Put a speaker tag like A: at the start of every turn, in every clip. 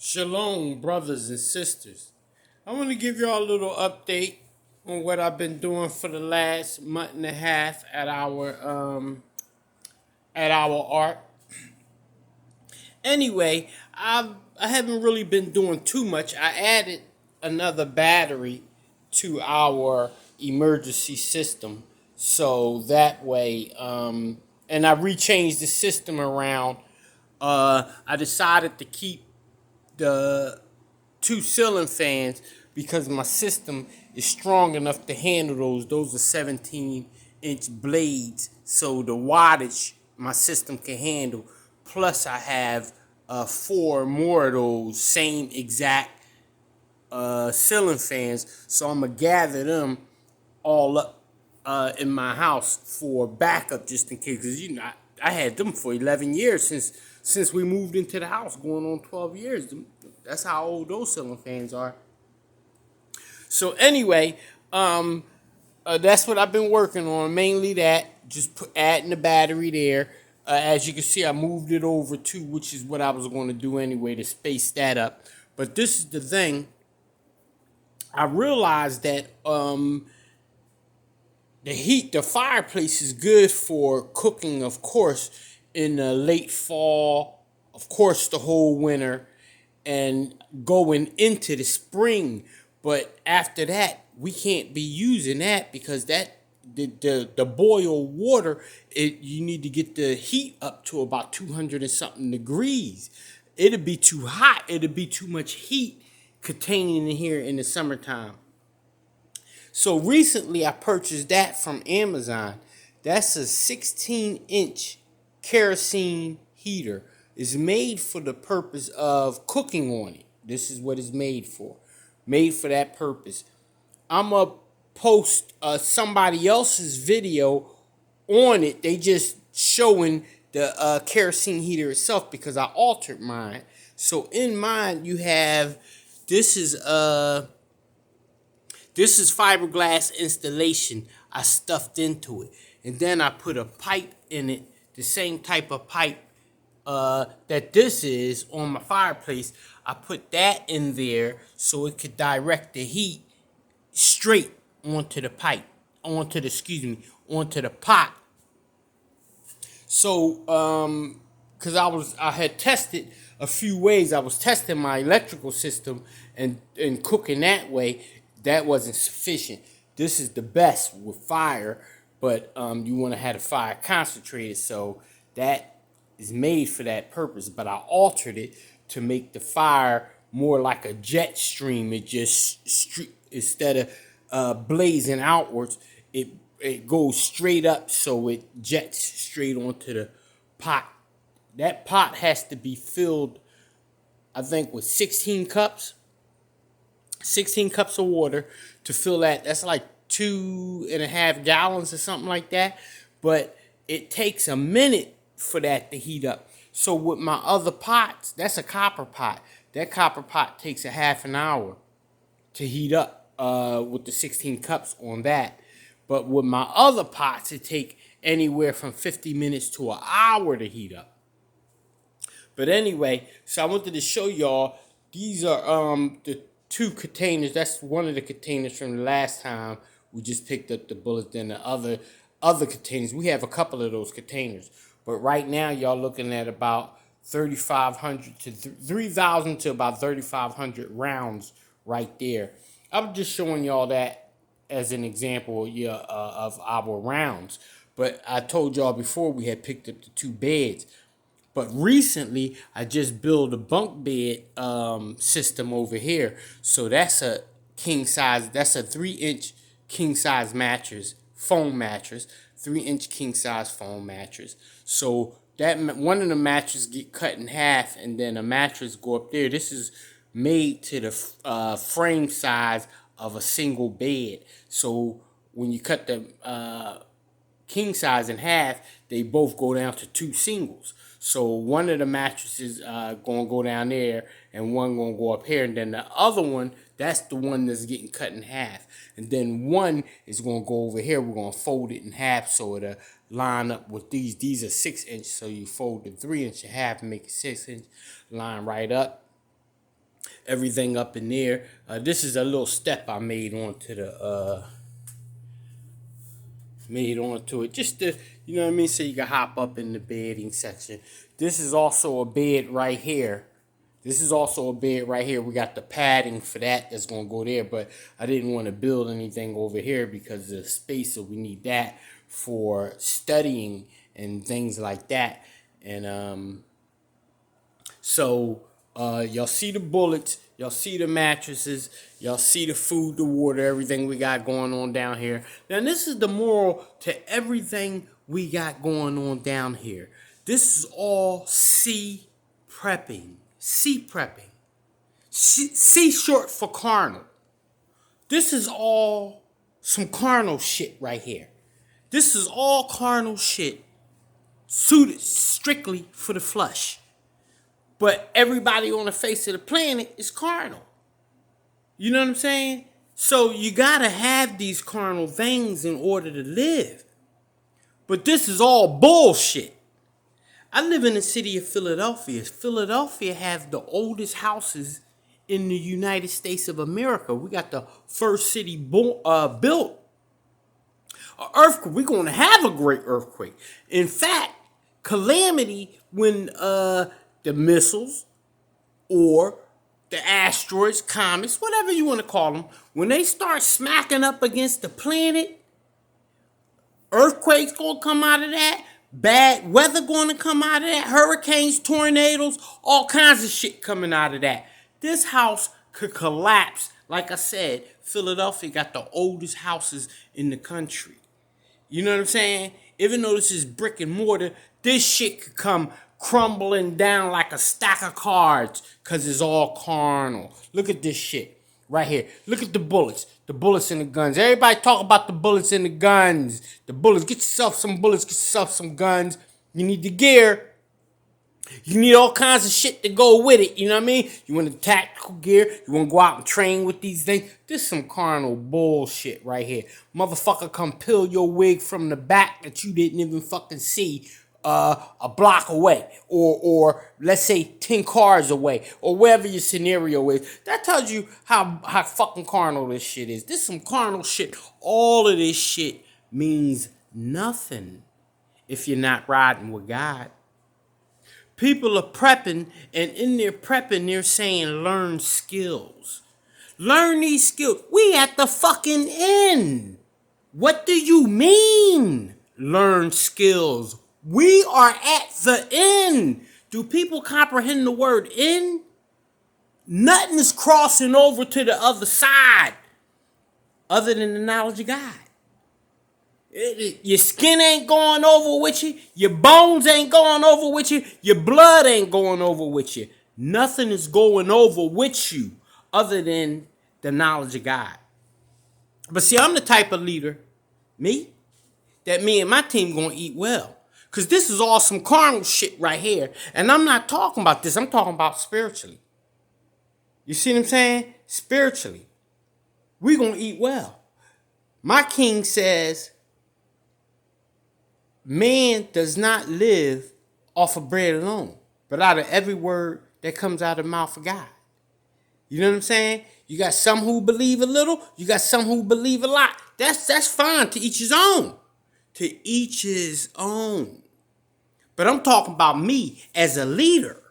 A: Shalom, brothers and sisters. I want to give y'all a little update on what I've been doing for the last month and a half at our art. Anyway, I haven't really been doing too much. I added another battery to our emergency system, so that way, and I rechanged the system around. I decided to keep the two ceiling fans because my system is strong enough to handle those. Those are 17-inch blades, so the wattage my system can handle. Plus, I have four more of those same exact ceiling fans, so I'm gonna gather them all up in my house for backup just in case. Cause I had them for 11 years since we moved into the house, going on 12 years. That's how old those ceiling fans are. So anyway, that's what I've been working on. Mainly that, just adding the battery there. As you can see, I moved it over too, which is what I was going to do anyway to space that up. But this is the thing. I realized that the fireplace is good for cooking, of course, in the late fall, of course, the whole winter, and going into the spring. But after that, we can't be using that because the boiled water, you need to get the heat up to about 200 and something degrees. It'd be too hot. It'd be too much heat containing in here in the summertime. So recently I purchased that from Amazon. That's a 16-inch kerosene heater. It's made for the purpose of cooking on it. This is what it's made for. Made for that purpose. I'm going to post somebody else's video on it. They just showing the kerosene heater itself because I altered mine. So in mine you have, this is fiberglass installation I stuffed into it. And then I put a pipe in it, the same type of pipe that this is on my fireplace. I put that in there so it could direct the heat straight onto the pipe, onto the pot. So, because I had tested a few ways. I was testing my electrical system and cooking that way. That wasn't sufficient. This is the best with fire, but you want to have the fire concentrated, so that is made for that purpose. But I altered it to make the fire more like a jet stream. It just instead of blazing outwards, it goes straight up, so it jets straight onto the pot. That pot has to be filled, I think, with 16 cups. 16 cups of water to fill that. That's like 2.5 gallons or something like that. But it takes a minute for that to heat up. So with my other pots, that's a copper pot. That copper pot takes a half an hour to heat up with the 16 cups on that. But with my other pots, it take anywhere from 50 minutes to an hour to heat up. But anyway, so I wanted to show y'all, these are the two containers. That's one of the containers from the last time we just picked up the bullets. Then the other containers, we have a couple of those containers. But right now, y'all looking at about 3,500 to 3,000 to about 3,500 rounds right there. I'm just showing y'all that as an example, of our rounds. But I told y'all before we had picked up the two beds. But recently, I just built a bunk bed system over here. So that's a king size. That's a 3-inch king size mattress, foam mattress, 3-inch king size foam mattress. So that one of the mattresses get cut in half, and then a mattress go up there. This is made to the frame size of a single bed. So when you cut the king size in half, they both go down to two singles. So one of the mattresses gonna go down there, and one gonna go up here, and then the other one, that's the one that's getting cut in half. And then one is gonna go over here. We're gonna fold it in half so it'll line up with these. These are 6-inch, so you fold the 3-inch in half and make it 6-inch, line right up. everything up in there. This is a little step I made onto it just to, you know what I mean, so you can hop up in the bedding section. This is also a bed right here. We got the padding for that's gonna go there, but I didn't want to build anything over here because of the space, so we need that for studying and things like that. And so y'all see the bullets, y'all see the mattresses, y'all see the food, the water, everything we got going on down here. Now this is the moral to everything we got going on down here. This is all C prepping. C prepping. C short for carnal. This is all some carnal shit right here. This is all carnal shit suited strictly for the flesh. But everybody on the face of the planet is carnal. You know what I'm saying? So you gotta have these carnal things in order to live. But this is all bullshit. I live in the city of Philadelphia. Philadelphia has the oldest houses in the United States of America. We got the first city built. An earthquake. We're going to have a great earthquake. In fact, calamity when the missiles or the asteroids, comets, whatever you want to call them, when they start smacking up against the planet, earthquakes going to come out of that. Bad weather going to come out of that. Hurricanes, tornadoes, all kinds of shit coming out of that. This house could collapse. Like I said, Philadelphia got the oldest houses in the country. You know what I'm saying? Even though this is brick and mortar, this shit could come crumbling down like a stack of cards because it's all carnal. Look at this shit right here. Look at the bullets. The bullets and the guns. Everybody talk about the bullets and the guns. The bullets. Get yourself some bullets. Get yourself some guns. You need the gear. You need all kinds of shit to go with it. You know what I mean? You want the tactical gear. You want to go out and train with these things. This is some carnal bullshit right here. Motherfucker come peel your wig from the back that you didn't even fucking see a block away, or let's say 10 cars away, or wherever your scenario is. That tells you how fucking carnal this shit is. This is some carnal shit. All of this shit means nothing if you're not riding with God. People are prepping, and in their prepping, they're saying learn skills. Learn these skills. We at the fucking end. What do you mean? Learn skills. We are at the end. Do people comprehend the word end? Nothing is crossing over to the other side other than the knowledge of God. Your skin ain't going over with you. Your bones ain't going over with you. Your blood ain't going over with you. Nothing is going over with you other than the knowledge of God. But see, I'm the type of leader, that me and my team gonna eat well. Because this is all some carnal shit right here. And I'm not talking about this. I'm talking about spiritually. You see what I'm saying? Spiritually. We're going to eat well. My king says, man does not live off of bread alone, but out of every word that comes out of the mouth of God. You know what I'm saying? You got some who believe a little. You got some who believe a lot. That's fine. To each his own. To each his own. But I'm talking about me as a leader.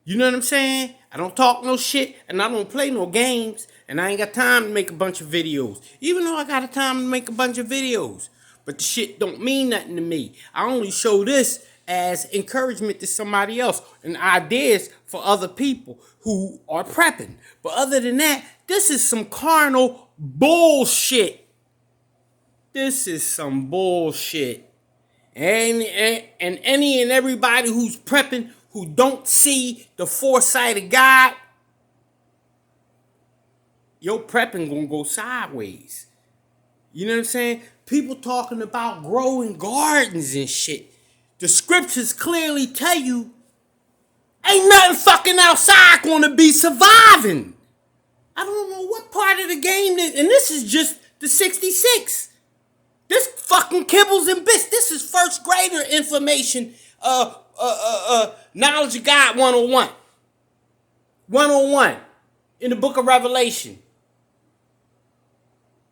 A: You know what I'm saying? I don't talk no shit, and I don't play no games, and I ain't got time to make a bunch of videos. Even though I got a time to make a bunch of videos. But the shit don't mean nothing to me. I only show this as encouragement to somebody else and ideas for other people who are prepping. But other than that, this is some carnal bullshit. This is some bullshit. And any and everybody who's prepping, who don't see the foresight of God, your prepping gonna go sideways. You know what I'm saying? People talking about growing gardens and shit. The scriptures clearly tell you ain't nothing fucking outside gonna be surviving. I don't know what part of the game this, and this is just the 66. This fucking kibbles and bits. This is first grader information. Knowledge of God 101. 101. in the book of Revelation.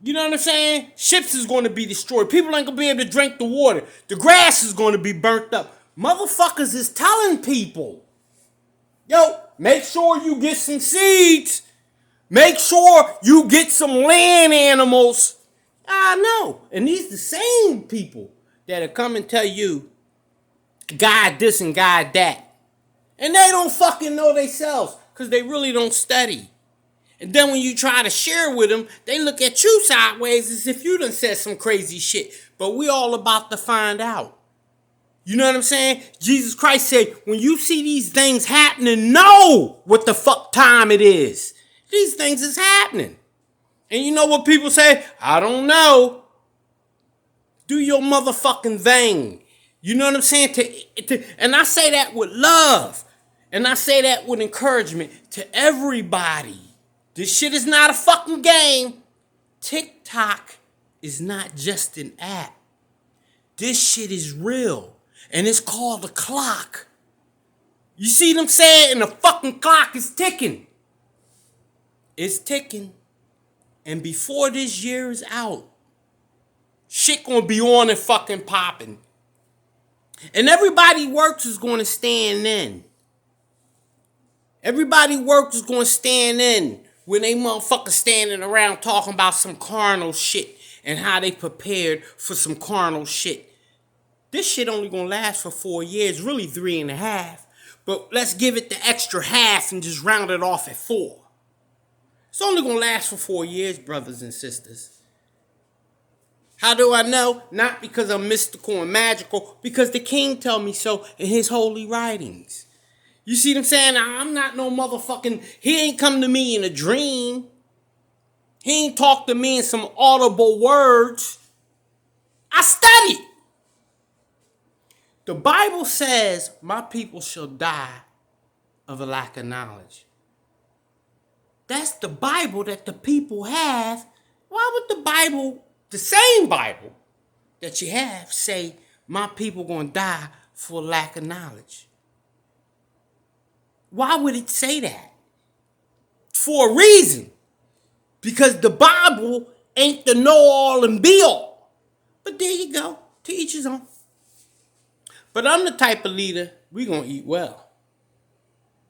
A: You know what I'm saying? Ships is going to be destroyed. People ain't going to be able to drink the water. The grass is going to be burnt up. Motherfuckers is telling people, yo, make sure you get some seeds. Make sure you get some land animals. I know. And these the same people that'll come and tell you, God this and God that. And they don't fucking know themselves because they really don't study. And then when you try to share with them, they look at you sideways as if you done said some crazy shit. But we all about to find out. You know what I'm saying? Jesus Christ said, when you see these things happening, know what the fuck time it is. These things is happening. And you know what people say? I don't know. Do your motherfucking thing. You know what I'm saying? And I say that with love. And I say that with encouragement to everybody. This shit is not a fucking game. TikTok is not just an app. This shit is real. And it's called a clock. You see what I'm saying? And the fucking clock is ticking. It's ticking. And before this year is out, shit gonna be on and fucking popping. And everybody works is gonna stand in. Everybody works is gonna stand in when they motherfuckers standing around talking about some carnal shit and how they prepared for some carnal shit. This shit only gonna last for 4 years, really 3.5. But let's give it the extra half and just round it off at 4. It's only gonna last for 4 years, brothers and sisters. How do I know? Not because I'm mystical and magical, because the king tell me so in his holy writings. You see what I'm saying? I'm not no motherfucking, he ain't come to me in a dream. He ain't talk to me in some audible words. I studied. The Bible says, my people shall die of a lack of knowledge. That's the Bible that the people have. Why would the Bible, the same Bible that you have, say, my people gonna die for lack of knowledge? Why would it say that? For a reason. Because the Bible ain't the know-all and be-all. But there you go. To each his own. But I'm the type of leader, we gonna eat well.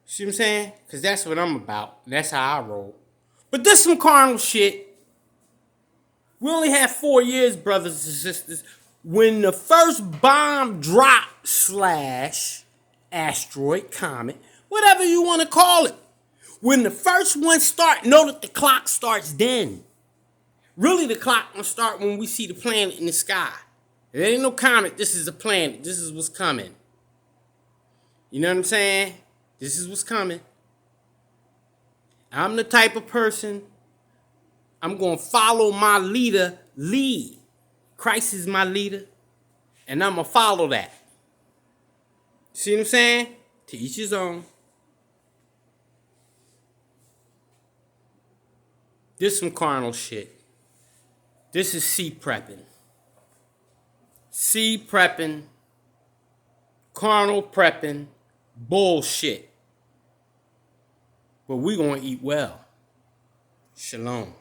A: See what I'm saying? Because that's what I'm about. That's how I roll. But this some carnal shit. We only have 4 years, brothers and sisters. When the first bomb dropped / asteroid, comet, whatever you want to call it. When the first one start, know that the clock starts then. Really, the clock gonna start when we see the planet in the sky. It ain't no comet, this is a planet. This is what's coming. You know what I'm saying? This is what's coming. I'm the type of person, I'm going to follow my leader lead. Christ is my leader, and I'm going to follow that. See what I'm saying? To each his own. This is some carnal shit. This is seed prepping. Seed prepping, carnal prepping, bullshit. But we gonna eat well. Shalom.